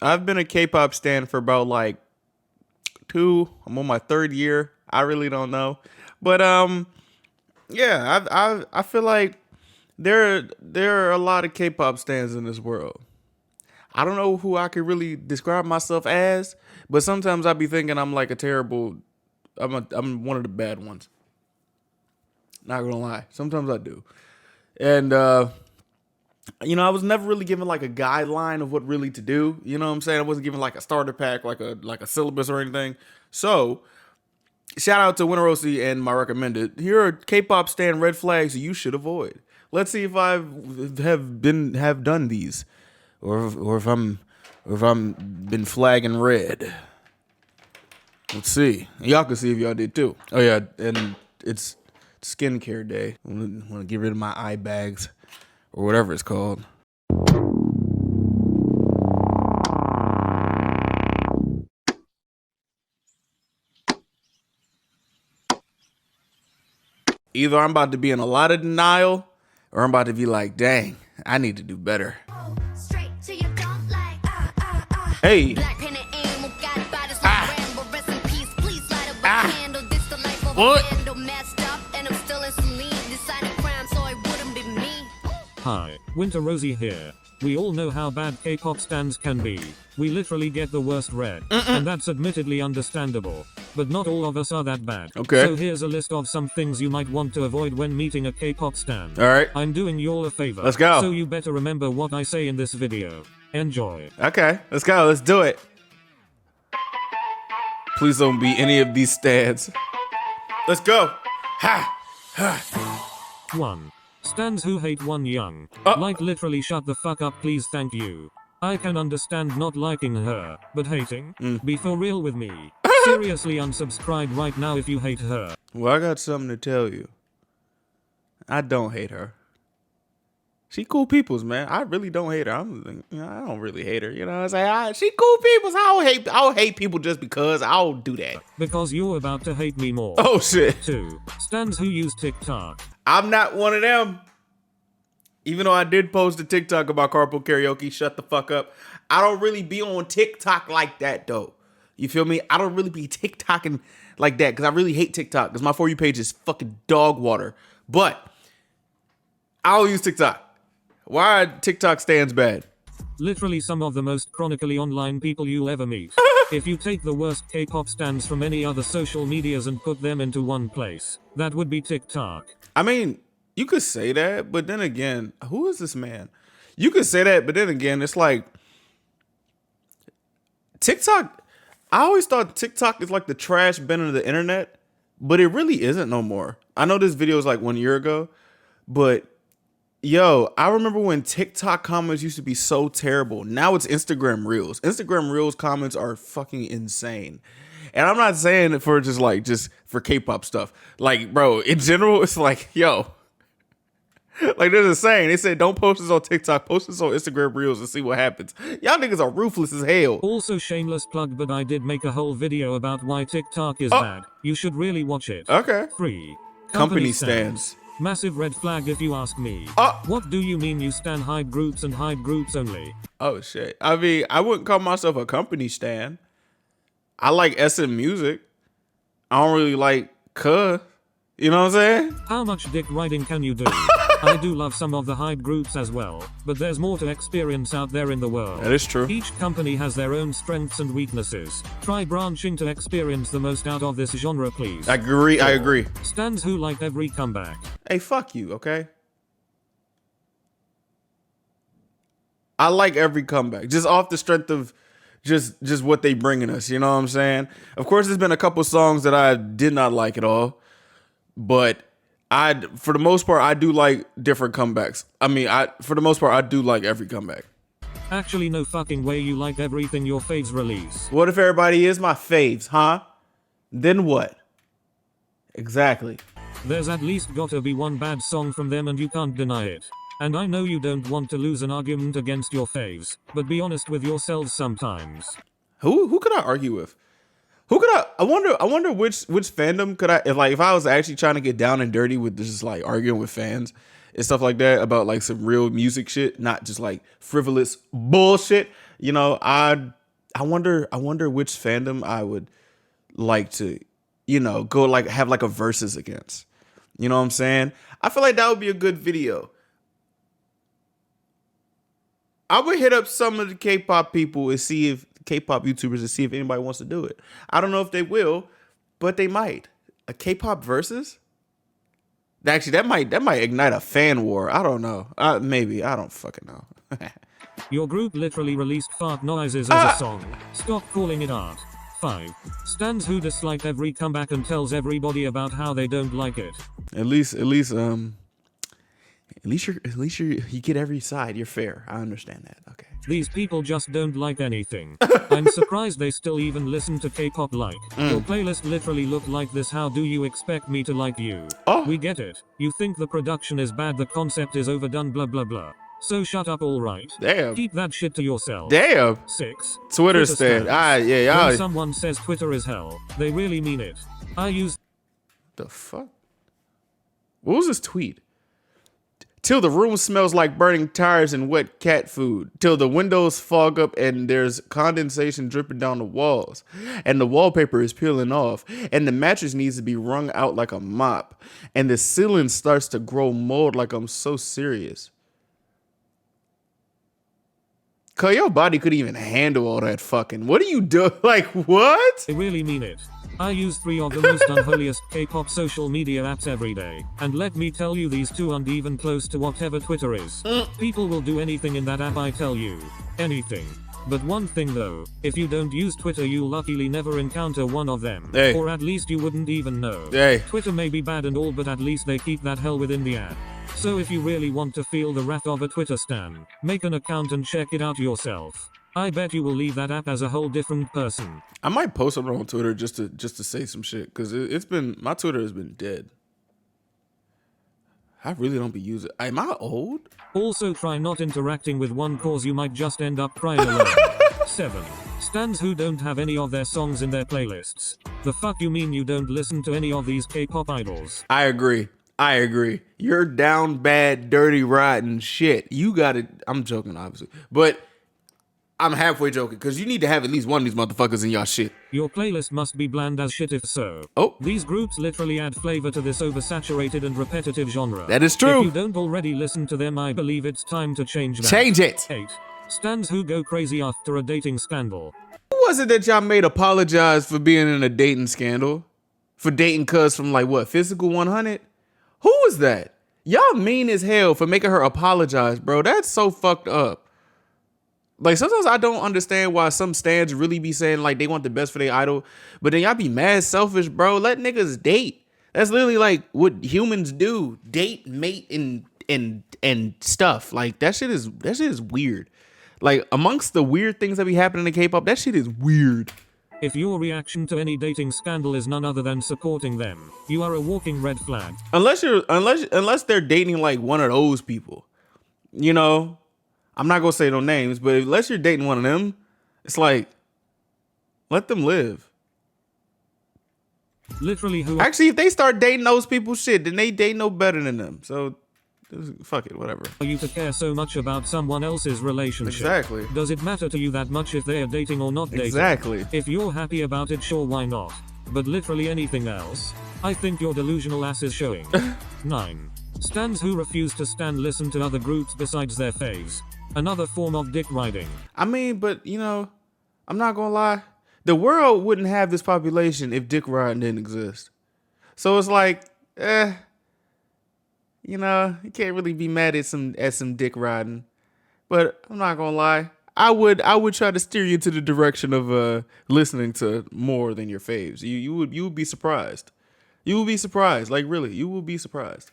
I've been a K-pop stan for about like two. I'm on my third year. I really don't know, but yeah, I feel like there are a lot of K-pop stans in this world. I don't know who I could really describe myself as, but sometimes I be thinking I'm like a terrible. I'm one of the bad ones. Not gonna lie. Sometimes I do, and I was never really given like a guideline of what really to do. You know what I'm saying? I wasn't given like a starter pack, like a syllabus or anything. So shout out to Winterosi and my recommended. Here are K-pop stan red flags you should avoid. Let's see if I have done these, or if I'm been flagging red. Let's see. Y'all can see if y'all did too. Oh yeah, and it's skincare day. I want to get rid of my eye bags or whatever it's called. Either I'm about to be in a lot of denial, or I'm about to be like, dang, I need to do better. Hey. What? Hi, Winter Rosie here. We all know how bad K-pop stans can be. We literally get the worst read, and that's admittedly understandable. But not all of us are that bad. Okay. So here's a list of some things you might want to avoid when meeting a K-pop stan. Alright. I'm doing you all a favor. Let's go. So you better remember what I say in this video. Enjoy. Okay, let's go. Let's do it. Please don't be any of these stans. Let's go. Ha! 1. Stans who hate one young. Like literally shut the fuck up please thank you. I can understand not liking her, but hating? Be for real with me. Seriously unsubscribe right now if you hate her. Well, I got something to tell you. I don't hate her. She cool peoples, man. I really don't hate her. I don't really hate her. You know what I'm saying? She cool peoples. I don't hate people just because. I don't do that. Because you're about to hate me more. Oh, shit. 2. Stans who use TikTok. I'm not one of them. Even though I did post a TikTok about carpool karaoke, shut the fuck up. I don't really be on TikTok like that, though. You feel me? I don't really be TikToking like that because I really hate TikTok because my For You page is fucking dog water. But I don't use TikTok. Why TikTok stands bad? Literally some of the most chronically online people you'll ever meet. If you take the worst K-pop stans from any other social medias and put them into one place, that would be TikTok. I mean, you could say that, but then again, who is this man? You could say that, but then again, it's like TikTok. I always thought TikTok is like the trash bin of the internet, but it really isn't no more. I know this video is like 1 year ago, but yo, I remember when TikTok comments used to be so terrible. Now it's Instagram Reels. Instagram Reels comments are fucking insane. And I'm not saying it for just for K-pop stuff. Like, bro, in general, it's like, yo. Like there's a saying, they said don't post this on TikTok, post this on Instagram Reels and see what happens. Y'all niggas are ruthless as hell. Also shameless plug, but I did make a whole video about why TikTok is bad. You should really watch it. Okay. 3. Company stans. Massive red flag if you ask me. What do you mean you stan hype groups and hype groups only? Oh shit. I mean, I wouldn't call myself a company stan. I like SM music. I don't really like cuh. You know what I'm saying? How much dick riding can you do? I do love some of the hype groups as well, but there's more to experience out there in the world. That is true. Each company has their own strengths and weaknesses. Try branching to experience the most out of this genre, please. I agree. Stans who like every comeback. Hey, fuck you, okay? I like every comeback, just off the strength of just what they bringing us. You know what I'm saying? Of course, there's been a couple songs that I did not like at all, but for the most part, I do like different comebacks. I mean, for the most part, I do like every comeback. Actually, no fucking way you like everything your faves release. What if everybody is my faves, huh? Then what? Exactly. There's at least gotta be one bad song from them and you can't deny it. And I know you don't want to lose an argument against your faves, but be honest with yourselves sometimes. Who could I argue with? Who could I wonder which fandom could I, if I was actually trying to get down and dirty with just like arguing with fans and stuff like that about like some real music shit, not just like frivolous bullshit. You know, I wonder which fandom I would like to, go like have like a versus against. You know what I'm saying? I feel like that would be a good video. I would hit up some of the K-pop people and see if K-pop YouTubers and see if anybody wants to do it. I don't know if they will, but they might. A K-pop versus? Actually, that might ignite a fan war. I don't know. Maybe. I don't fucking know. Your group literally released fart noises as a song. Stop calling it art. 5. Stans who dislike every comeback and tells everybody about how they don't like it. At least you get every side. You're fair. I understand that. Okay. These people just don't like anything. I'm surprised they still even listen to K-pop like. Your playlist literally look like this. How do you expect me to like you? Oh. We get it. You think the production is bad, the concept is overdone, blah blah blah. So shut up, alright? Damn. Keep that shit to yourself. Damn. 6. Twitter stand. Yeah. When someone says Twitter is hell, they really mean it. I use The fuck? What was this tweet? Till the room smells like burning tires and wet cat food. Till the windows fog up and there's condensation dripping down the walls. And the wallpaper is peeling off. And the mattress needs to be wrung out like a mop. And the ceiling starts to grow mold like I'm so serious. Cause your body couldn't even handle all that fucking. What are you doing? Like, what? They really mean it. I use 3 of the most unholiest K-pop social media apps every day. And let me tell you, these 2 aren't even close to whatever Twitter is. People will do anything in that app, I tell you. Anything. But one thing though, if you don't use Twitter, you'll luckily never encounter one of them. Hey. Or at least you wouldn't even know. Hey. Twitter may be bad and all, but at least they keep that hell within the app. So if you really want to feel the wrath of a Twitter stan, make an account and check it out yourself. I bet you will leave that app as a whole different person. I might post something on Twitter just to say some shit, because it's been, my Twitter has been dead. I really don't be using. Am I old? Also try not interacting with one, cause you might just end up crying alone. 7. Stans who don't have any of their songs in their playlists. The fuck you mean you don't listen to any of these K-pop idols? I agree. You're down bad, dirty, rotten shit. You got it. I'm joking, obviously, but I'm halfway joking, because you need to have at least one of these motherfuckers in y'all shit. Your playlist must be bland as shit if so. Oh. These groups literally add flavor to this oversaturated and repetitive genre. That is true. If you don't already listen to them, I believe it's time to change that. Change it. 8. Stans who go crazy after a dating scandal. Who was it that y'all made apologize for being in a dating scandal? For dating cuz from like what, Physical 100? Who was that? Y'all mean as hell for making her apologize, bro. That's so fucked up. Like, sometimes I don't understand why some stans really be saying like they want the best for their idol, but then y'all be mad selfish, bro. Let niggas date. That's literally like what humans do. Date, mate, and stuff. Like that shit is weird. Like, amongst the weird things that be happening in K-pop, that shit is weird. If your reaction to any dating scandal is none other than supporting them, you are a walking red flag. Unless they're dating like one of those people. You know? I'm not gonna say no names, but unless you're dating one of them, it's like, let them live. Literally who... Actually, if they start dating those people, shit, then they date no better than them. So, fuck it, whatever. Are you to care so much about someone else's relationship? Exactly. Does it matter to you that much if they are dating or not dating? Exactly. If you're happy about it, sure, why not? But literally anything else? I think your delusional ass is showing. 9. Stans who refuse to listen to other groups besides their faves. Another form of dick riding. I mean, but, you know, I'm not gonna lie. The world wouldn't have this population if dick riding didn't exist. So it's like, you know, you can't really be mad at some dick riding. But I'm not gonna lie. I would try to steer you to the direction of listening to more than your faves. You would be surprised. You will be surprised. Like, really, you will be surprised.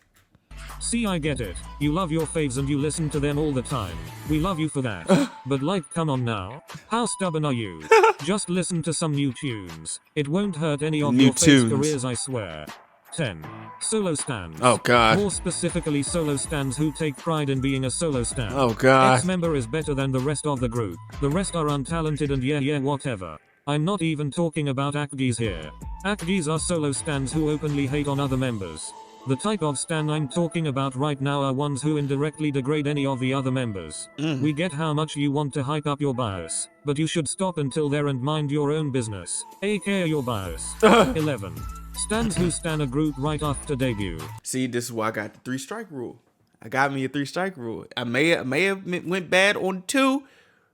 See, I get it. You love your faves and you listen to them all the time. We love you for that. But like, come on now. How stubborn are you? Just listen to some new tunes. It won't hurt any of your faves' careers, I swear. 10. Solo stans. Oh god. More specifically, solo stans who take pride in being a solo stan. Oh god. Ex-member is better than the rest of the group. The rest are untalented and yeah, whatever. I'm not even talking about AKGs here. AKGs are solo stans who openly hate on other members. The type of stan I'm talking about right now are ones who indirectly degrade any of the other members. We get how much you want to hype up your bias, but you should stop until there and mind your own business, aka your bias. 11. Stans who stan a group right after debut. See, this is why I got the 3-strike rule. I got me a 3-strike rule. I may have went bad on 2,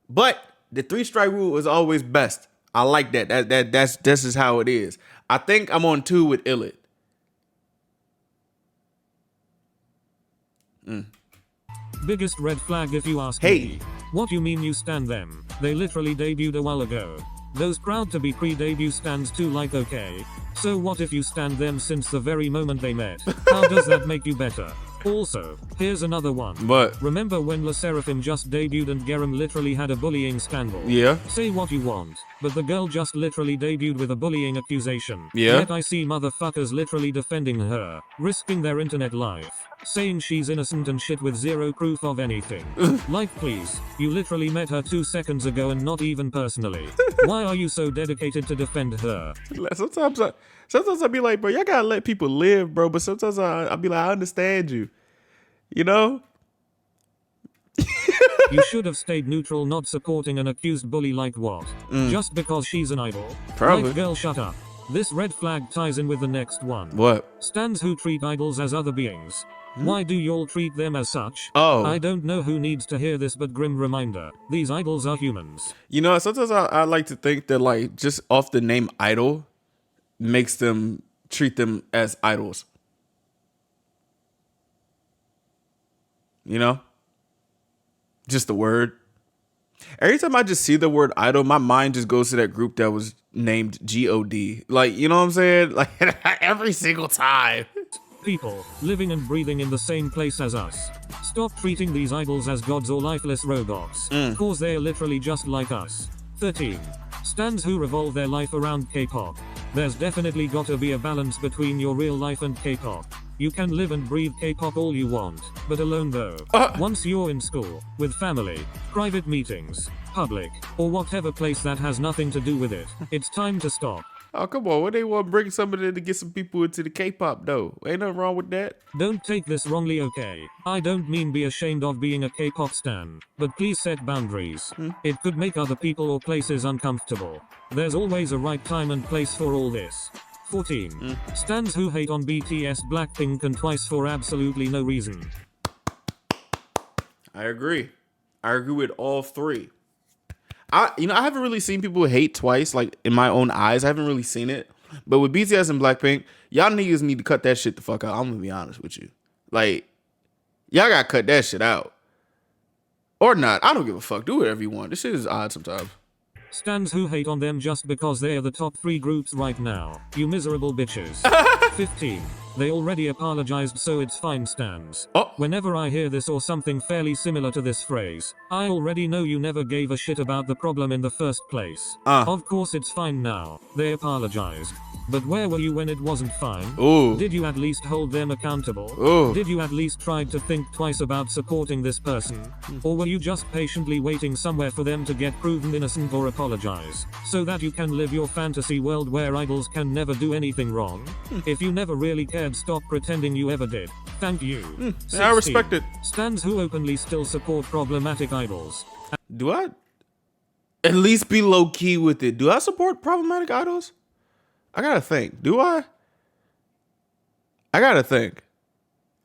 but the 3-strike rule is always best. I like that. This is how it is. I think I'm on 2 with Illit. Biggest red flag if you ask Hey. me. What you mean you stan them? They literally debuted a while ago. Those proud to be pre-debut stans too, like, okay. So what if you stan them since the very moment they met? How does that make you better? Also, here's another one. But Remember when La Seraphim just debuted and Garam literally had a bullying scandal? yeah. Say what you want, but the girl just literally debuted with a bullying accusation. Yeah. Yet I see motherfuckers literally defending her, risking their internet life, saying she's innocent and shit with zero proof of anything. Like, please, you literally met her 2 seconds ago and not even personally. Why are you so dedicated to defend her? Sometimes I be like, bro, y'all gotta let people live, bro. But sometimes I be like, I understand you. You know? You should have stayed neutral, not supporting an accused bully like what? Just because she's an idol? Probably. Like, girl, shut up. This red flag ties in with the next one. What? Stans who treat idols as other beings. Why do y'all treat them as such? Oh. I don't know who needs to hear this, but grim reminder. These idols are humans. You know, sometimes I like to think that, like, just off the name idol makes them treat them as idols. You know? Just the word. Every time I just see the word idol, my mind just goes to that group that was named God. Like, you know what I'm saying? Like, every single time. People, living and breathing in the same place as us. Stop treating these idols as gods or lifeless robots. Cause they're literally just like us. 13. Stans who revolve their life around K-pop. There's definitely gotta be a balance between your real life and K-pop. You can live and breathe K-pop all you want, but alone though. Once you're in school, with family, private meetings, public, or whatever place that has nothing to do with it, it's time to stop. Oh, come on. What they want to bring somebody to get some people into the K-pop, though? Ain't nothing wrong with that. Don't take this wrongly, okay? I don't mean be ashamed of being a K-pop stan, but please set boundaries. It could make other people or places uncomfortable. There's always a right time and place for all this. 14. Stans who hate on BTS, Blackpink, and Twice for absolutely no reason. I agree. I agree with all 3. I haven't really seen people hate Twice, like, in my own eyes. I haven't really seen it. But with BTS and Blackpink, y'all niggas need to cut that shit the fuck out. I'm gonna be honest with you. Like, y'all gotta cut that shit out. Or not. I don't give a fuck. Do whatever you want. This shit is odd sometimes. Stans who hate on them just because they're the top 3 groups right now. You miserable bitches. 15. They already apologized, so it's fine, Stans. Oh. Whenever I hear this or something fairly similar to this phrase, I already know you never gave a shit about the problem in the first place. Of course it's fine now. They apologized. But where were you when it wasn't fine? Ooh. Did you at least hold them accountable? Ooh. Did you at least try to think twice about supporting this person? Or were you just patiently waiting somewhere for them to get proven innocent or apologize, so that you can live your fantasy world where idols can never do anything wrong? If you never really cared, stop pretending you ever did. Thank you. I respect it. Stans who openly still support problematic idols. Do I at least be low key with it? Do I support problematic idols? I gotta think. Do I? I gotta think.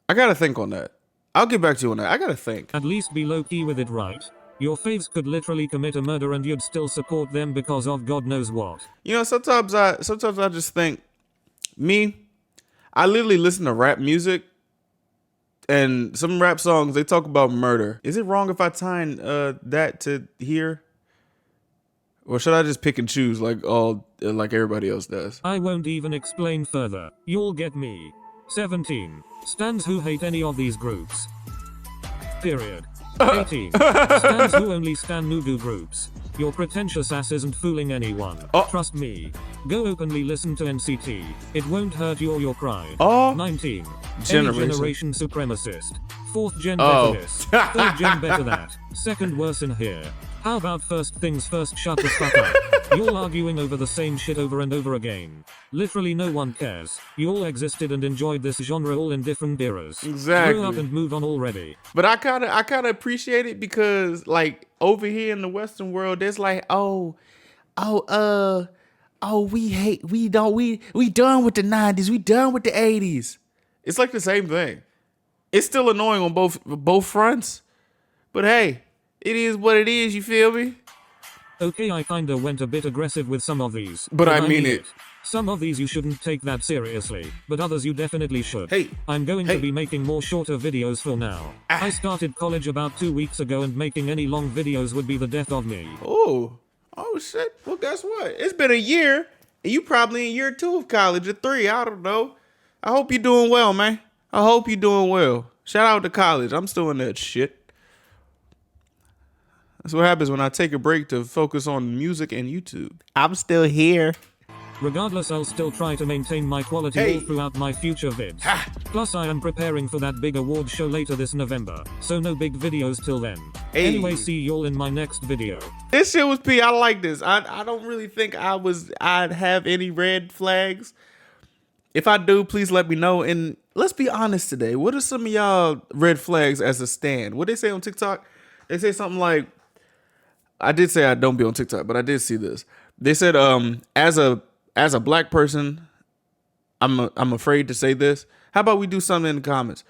I gotta think on that. I'll get back to you on that. I gotta think. At least be low key with it, right? Your faves could literally commit a murder and you'd still support them because of God knows what. You know, sometimes I just think, I literally listen to rap music, and some rap songs, they talk about murder. Is it wrong if I tie that to here? Or should I just pick and choose like everybody else does? I won't even explain further. You'll get me. 17. Stans who hate any of these groups. Period. 18. Stans who only stan Nugu groups. Your pretentious ass isn't fooling anyone. Trust me. Go openly listen to NCT. It won't hurt you or your pride. 19. Generation supremacist. 4th gen better this. 3rd gen better that. 2nd worse in here. How about first things first, shut the fuck up. You're arguing over the same shit over and over again. Literally no one cares. You all existed and enjoyed this genre all in different eras. Exactly. Grow up and move on already. But I kind of appreciate it because like over here in the Western world, there's like, we done with the 90s. We done with the 80s. It's like the same thing. It's still annoying on both fronts. But hey, it is what it is, you feel me? Okay, I kinda went a bit aggressive with some of these. But I mean it. Some of these you shouldn't take that seriously, but others you definitely should. Hey. I'm going to be making more shorter videos for now. I started college about 2 weeks ago and making any long videos would be the death of me. Oh shit. Well, guess what? It's been a year, and you probably in year 2 of college or 3. I don't know. I hope you're doing well, man. I hope you're doing well. Shout out to college. I'm still in that shit. That's what happens when I take a break to focus on music and YouTube. I'm still here. Regardless, I'll still try to maintain my quality all throughout my future vids. Plus, I am preparing for that big award show later this November, so no big videos till then. Anyway, see y'all in my next video. This shit was P. I like this. I don't really think I'd have any red flags. If I do, please let me know. And let's be honest today. What are some of y'all red flags as a stan? What they say on TikTok? They say something like, I did say I don't be on TikTok, but I did see this. They said, as a black person, I'm afraid to say this. How about we do something in the comments?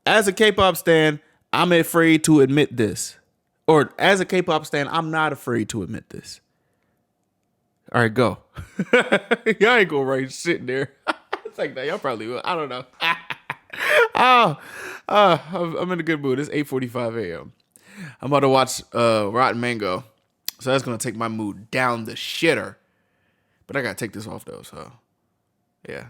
As a K-pop stan, I'm afraid to admit this. Or as a K-pop stan, I'm not afraid to admit this. All right, go. Y'all ain't gonna write shit there. It's like that. Y'all probably will. I don't know. I'm in a good mood. It's 8:45 a.m. I'm about to watch Rotten Mango. So that's going to take my mood down the shitter. But I got to take this off, though. So, yeah.